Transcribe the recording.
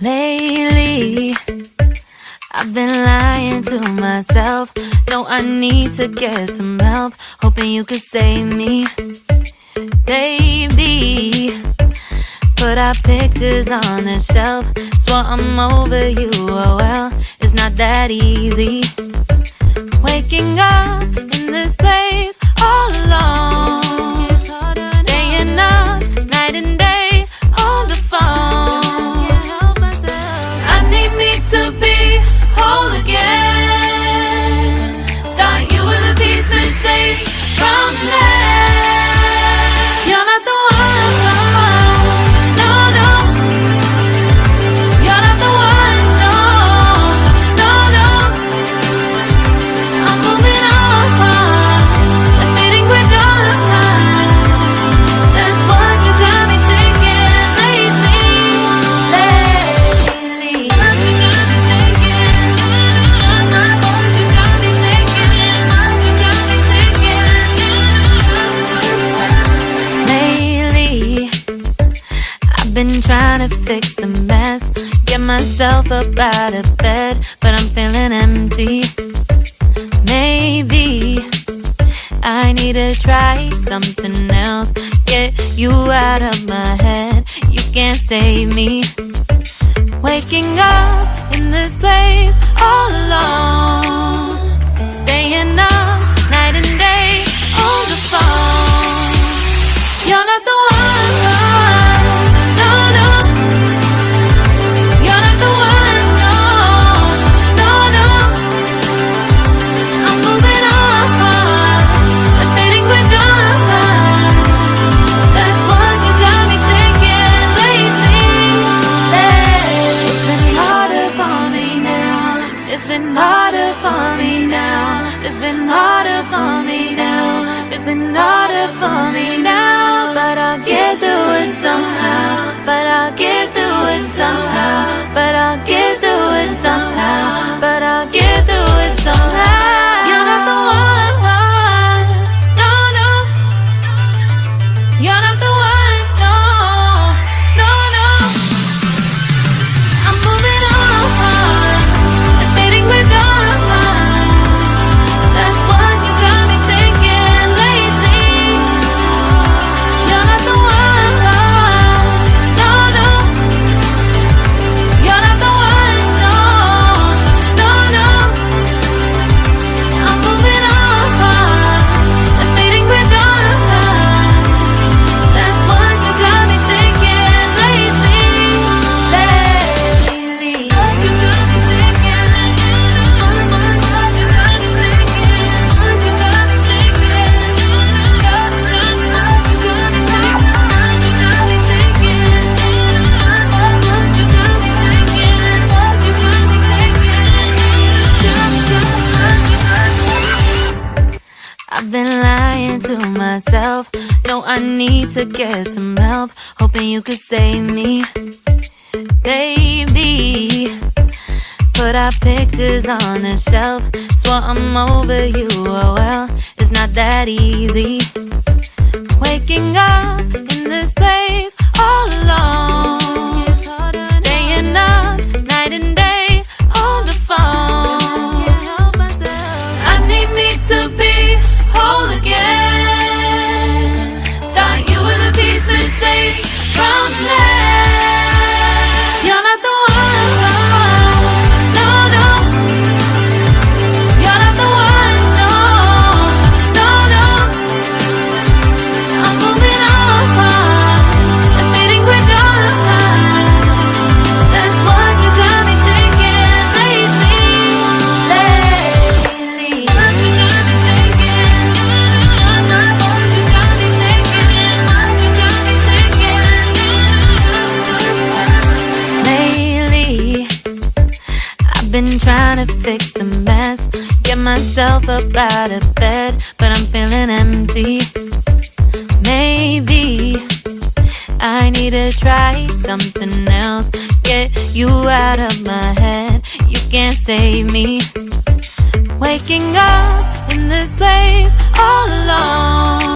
Lately, I've been lying to myself. No, I need to get some help. Hoping you could save me, baby. Put our pictures on the shelf. Swore I'm over you, oh well, it's not that easy. Waking up in this place all alone, staying up night and day on the phone. I need me to be whole again. Thought you were the piece missing from last. You're not the one, no, no. You're not the one, no, no, no. I'm moving on, the feeling we're done. That's what you got me thinking lately. What you got me thinking? What you got me thinking? What you got me thinking? Lately, I've been trying to fix the mess, get myself up out of bed, but I'm feeling empty. Maybe I need to try something else, get you out of my head. You can't save me. Waking up in this place all alone, staying up night and day on the phone. You're not the one, no, no. You're not the one, no, no, no. I'm moving on, the feeling we're done. That's what you got me thinking lately. It's been harder for me now. It's been harder for me now. It's been harder for me now. It's been harder for me now. But I'll get through it somehow. But I'll get through it somehow. But I'll get through it somehow. But I'll get through it somehow. You're not the one, no, no. You're not the one, no, no, no. I'm moving on, the feeling we're done. That's what you got me thinking lately. You're not the one, no, no. You're not the one, no, no, no. I'm moving on, the feeling we're done. That's what you got me thinking lately. What you got me thinking? What you got me thinking? What you got me thinking? What you got me thinking? What you got me thinking? What you got me thinking? I've been lying to myself. No, I need to get some help. Hoping you could save me, baby. Put our pictures on the shelf. Swore I'm over you, oh well, it's not that easy. Waking up in this place all alone, staying up night and day on the phone. I need me to be whole again. Thought you were the piece missing from last. You're not the one, no, no. You're not the one, no, no, no. I'm moving on, the feeling we're done. That's what you got me thinking lately. What you got me thinking? What you got me thinking? What you got me thinking? Lately, I've been trying to fix the mess, get myself up out of bed, but I'm feeling empty. Maybe I need to try something else, get you out of my head. You can't save me. Waking up in this place all alone.